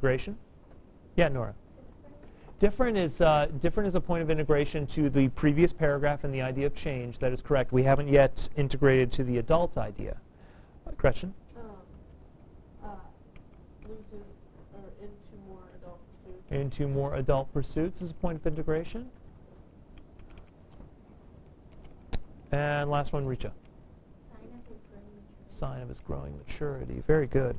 integration? Yeah, Nora. Different is a point of integration to the previous paragraph and the idea of change. That is correct. We haven't yet integrated to the adult idea. Gretchen? Into more adult pursuits. Into more adult pursuits is a point of integration. And last one, Richa. Sign of his growing maturity. Very good.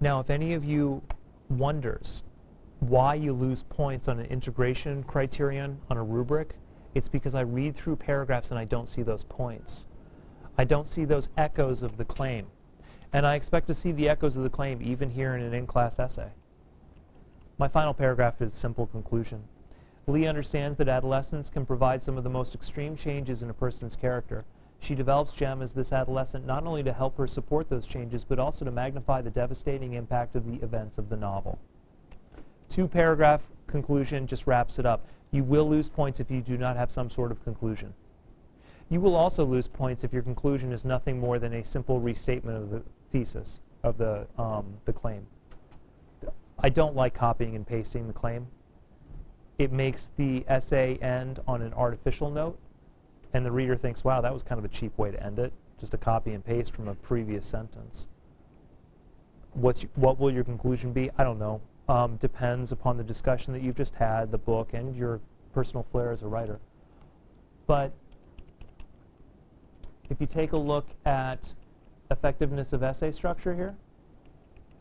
Now, if any of you wonders why you lose points on an integration criterion on a rubric, it's because I read through paragraphs and I don't see those points. I don't see those echoes of the claim. And I expect to see the echoes of the claim even here in an in-class essay. My final paragraph is simple conclusion. Lee understands that adolescence can provide some of the most extreme changes in a person's character. She develops Jem as this adolescent not only to help her support those changes, but also to magnify the devastating impact of the events of the novel. Two-paragraph conclusion just wraps it up. You will lose points if you do not have some sort of conclusion. You will also lose points if your conclusion is nothing more than a simple restatement of the thesis, of the claim. I don't like copying and pasting the claim. It makes the essay end on an artificial note, and the reader thinks, wow, that was kind of a cheap way to end it, just a copy and paste from a previous sentence. What will your conclusion be? I don't know. Depends upon the discussion that you've just had, the book, and your personal flair as a writer. But if you take a look at effectiveness of essay structure here,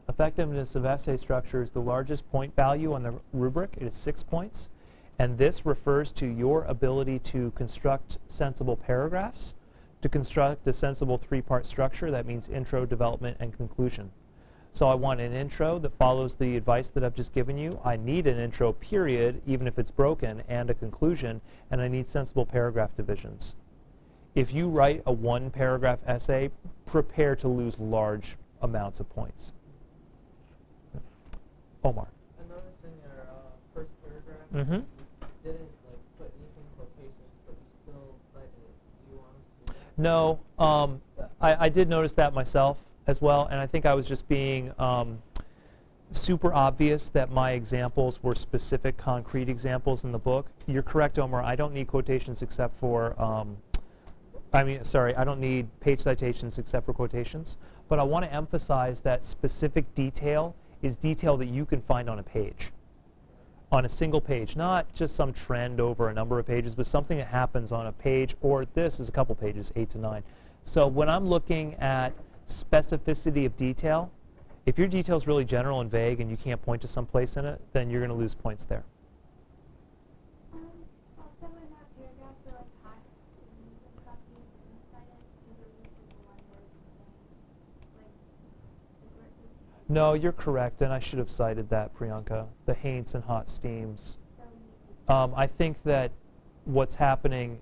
effectiveness of essay structure is the largest point value on the rubric. It is 6 points. And this refers to your ability to construct sensible paragraphs, to construct a sensible three-part structure. That means intro, development, and conclusion. So I want an intro that follows the advice that I've just given you. I need an intro period, even if it's broken, and a conclusion, and I need sensible paragraph divisions. If you write a one-paragraph essay, prepare to lose large amounts of points. Omar. I noticed in your first paragraph, Mm-hmm. you didn't put anything in quotations, but you still cited it. Do you want us to do that? No, I did notice that myself as well, and I think I was just being super obvious that my examples were specific, concrete examples in the book. You're correct, Omar. I don't need quotations except for, I don't need page citations except for quotations. But I want to emphasize that specific detail is detail that you can find on a page, on a single page, not just some trend over a number of pages, but something that happens on a page, or this is a couple pages, 8 to 9. So when I'm looking at specificity of detail, if your detail is really general and vague and you can't point to some place in it, then you're going to lose points there. Also in that paragraph, the hot and stuff you cited, either just as one word thing, No, you're correct, and I should have cited that, Priyanka. The haints and hot steams. I think that what's happening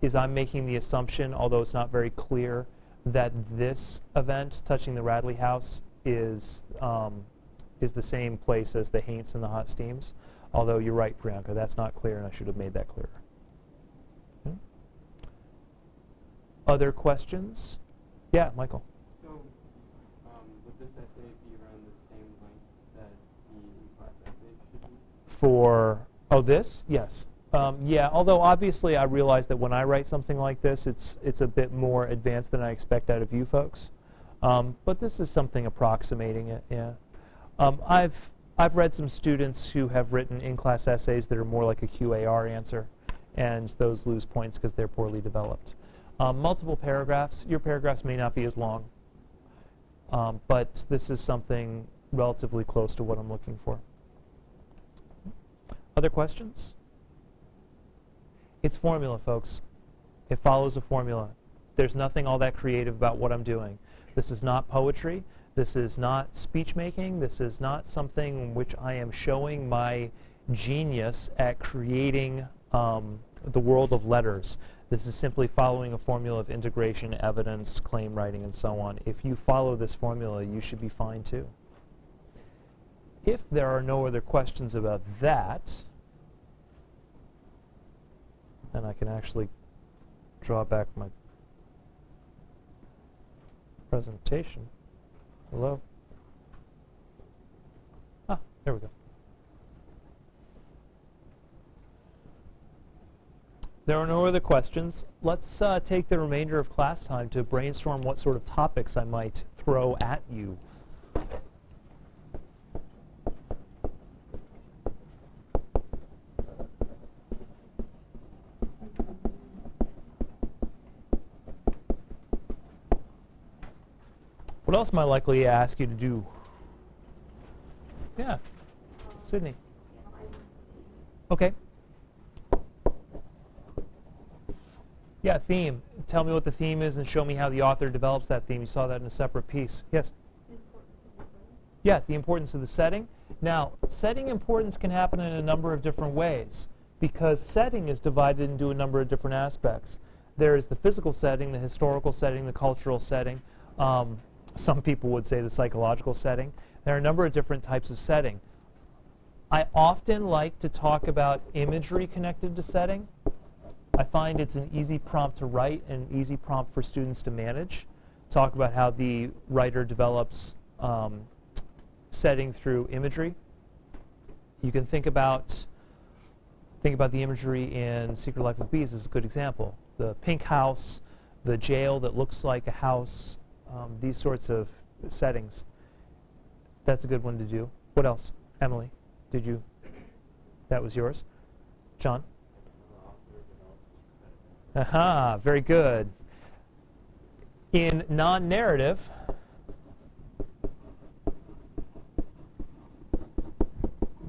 is I'm making the assumption, although it's not very clear, that this event, touching the Radley house, is the same place as the haints and the hot steams. Although you're right, Priyanka, that's not clear, and I should have made that clearer. Okay. Other questions? Yeah, Michael. So, would this essay be around the same length that the in-class essay should be? For, this? Yes. Yeah, although obviously I realize that when I write something like this, it's a bit more advanced than I expect out of you folks. But this is something approximating it, yeah. I've read some students who have written in-class essays that are more like a QAR answer, and those lose points because they're poorly developed. Multiple paragraphs, your paragraphs may not be as long, but this is something relatively close to what I'm looking for. Other questions? It's formula, folks. It follows a formula. There's nothing all that creative about what I'm doing. This is not poetry. This is not speech making. This is not something in which I am showing my genius at creating the world of letters. This is simply following a formula of integration, evidence, claim writing, and so on. If you follow this formula, you should be fine too. If there are no other questions about that, and I can actually draw back my Presentation. Hello. Ah, there we go. There are no other questions. Let's take the remainder of class time to brainstorm what sort of topics I might throw at you. What else am I likely to ask you to do? Yeah, Sydney. Okay. Yeah, theme. Tell me what the theme is and show me how the author develops that theme. You saw that in a separate piece. Yes? Yeah, the importance of the setting. Now, setting importance can happen in a number of different ways because setting is divided into a number of different aspects. There is the physical setting, the historical setting, the cultural setting. Some people would say the psychological setting. There are a number of different types of setting. I often like to talk about imagery connected to setting. I find it's an easy prompt to write and an easy prompt for students to manage. Talk about how the writer develops setting through imagery. You can think about the imagery in Secret Life of Bees as a good example. The pink house, the jail that looks like a house, these sorts of settings. That's a good one to do. What else? Emily, did you? That was yours? John? Aha, very good. In non-narrative,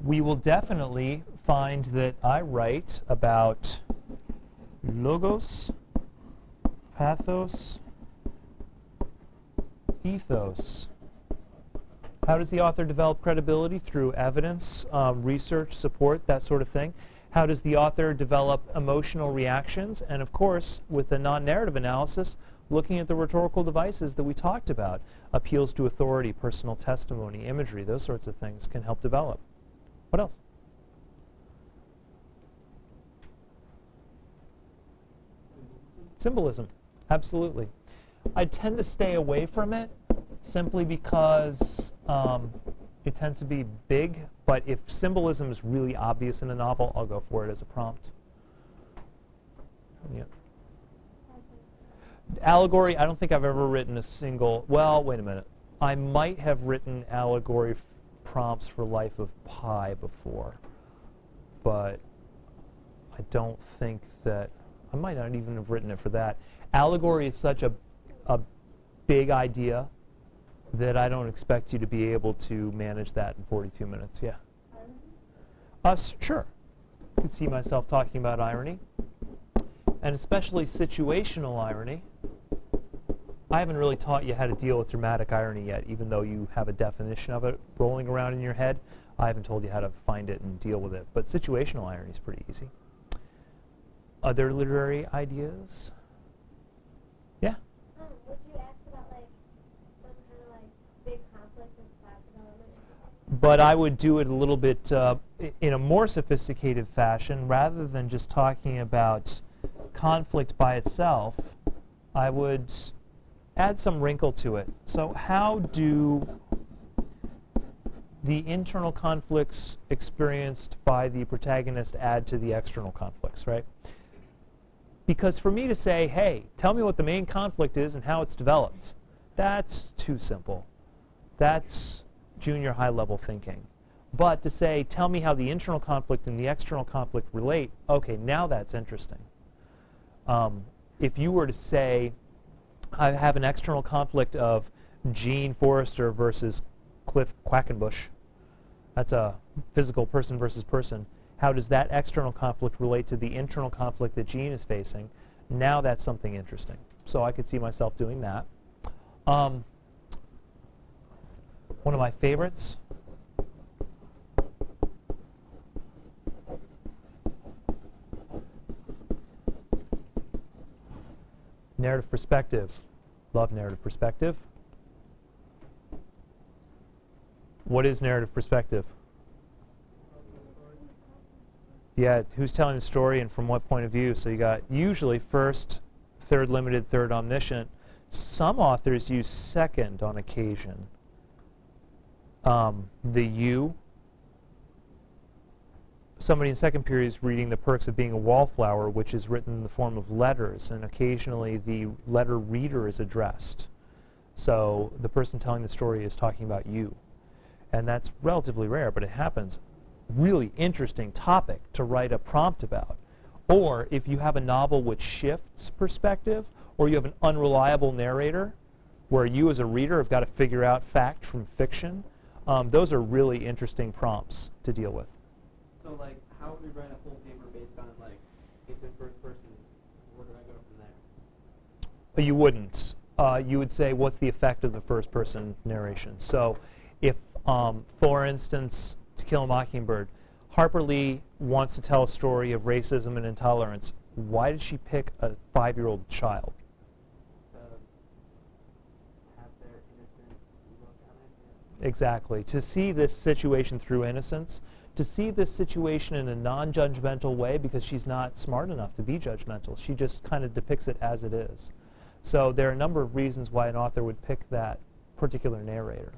we will definitely find that I write about logos, pathos, ethos. How does the author develop credibility? Through evidence, research, support, that sort of thing. How does the author develop emotional reactions? And of course, with the non-narrative analysis, looking at the rhetorical devices that we talked about. Appeals to authority, personal testimony, imagery, those sorts of things can help develop. What else? Symbolism, absolutely. I tend to stay away from it simply because it tends to be big, but if symbolism is really obvious in a novel, I'll go for it as a prompt. Yeah. Allegory, I don't think I've ever written a single, well, wait a minute. I might have written allegory prompts for Life of Pi before, but I don't think that, I might not even have written it for that. Allegory is such a big idea that I don't expect you to be able to manage that in 42 minutes. Yeah. Sure. I could see myself talking about irony, and especially situational irony. I haven't really taught you how to deal with dramatic irony yet, even though you have a definition of it rolling around in your head. I haven't told you how to find it and deal with it. But situational irony is pretty easy. Other literary ideas? Yeah? Would you ask about like some kind of like big conflict in class development? But I would do it a little bit in a more sophisticated fashion. Rather than just talking about conflict by itself, I would add some wrinkle to it. So how do the internal conflicts experienced by the protagonist add to the external conflicts, right? Because for me to say, hey, tell me what the main conflict is and how it's developed, that's too simple. That's junior high level thinking. But to say, tell me how the internal conflict and the external conflict relate, okay, now that's interesting. If you were to say, I have an external conflict of Gene Forrester versus Cliff Quackenbush. That's a physical person versus person. How does that external conflict relate to the internal conflict that Gene is facing? Now that's something interesting. So I could see myself doing that. One of my favorites. Narrative perspective. Love narrative perspective. What is narrative perspective? Yeah, who's telling the story and from what point of view? So you got usually first, third limited, third omniscient. Some authors use second on occasion. The you. Somebody in second period is reading The Perks of Being a Wallflower, which is written in the form of letters, and occasionally the letter reader is addressed. So the person telling the story is talking about you. And that's relatively rare, but it happens. Really interesting topic to write a prompt about. Or if you have a novel which shifts perspective, or you have an unreliable narrator, where you as a reader have got to figure out fact from fiction, those are really interesting prompts to deal with. So, like, how would we write a whole paper based on, like, it's in first person? Where do I go from there? But you wouldn't. You would say, what's the effect of the first person narration? So if, for instance, To Kill a Mockingbird, Harper Lee wants to tell a story of racism and intolerance. Why did she pick a 5-year-old child? To have their innocent look on it? Exactly. To see this situation through innocence, to see this situation in a non-judgmental way, because she's not smart enough to be judgmental. She just kind of depicts it as it is. So there are a number of reasons why an author would pick that particular narrator.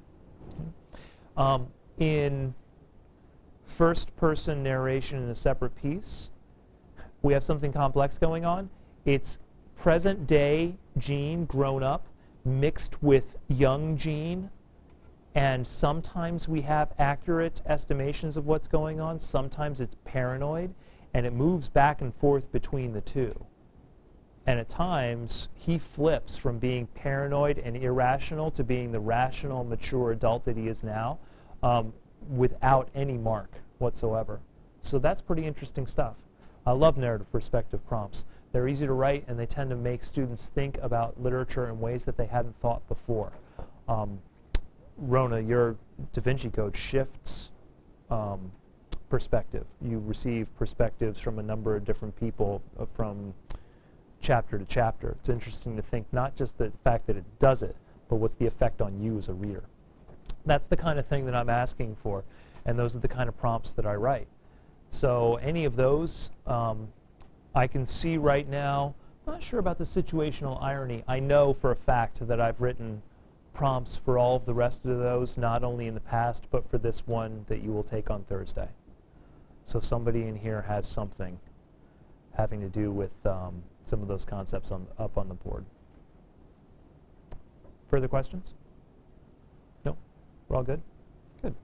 In first-person narration in a separate piece, we have something complex going on. It's present-day Jean, grown up, mixed with young Jean, and sometimes we have accurate estimations of what's going on, sometimes it's paranoid, and it moves back and forth between the two. And at times, he flips from being paranoid and irrational to being the rational, mature adult that he is now, without any mark whatsoever. So that's pretty interesting stuff. I love narrative perspective prompts. They're easy to write, and they tend to make students think about literature in ways that they hadn't thought before. Rona, your Da Vinci Code shifts perspective. You receive perspectives from a number of different people from chapter to chapter. It's interesting to think not just the fact that it does it, but what's the effect on you as a reader. That's the kind of thing that I'm asking for, and those are the kind of prompts that I write. So any of those, I can see right now, I'm not sure about the situational irony. I know for a fact that I've written prompts for all of the rest of those, not only in the past, but for this one that you will take on Thursday. So somebody in here has something having to do with some of those concepts up on the board. Further questions? No? We're all good? Good.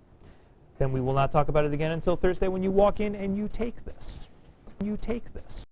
Then we will not talk about it again until Thursday when you walk in and you take this. You take this.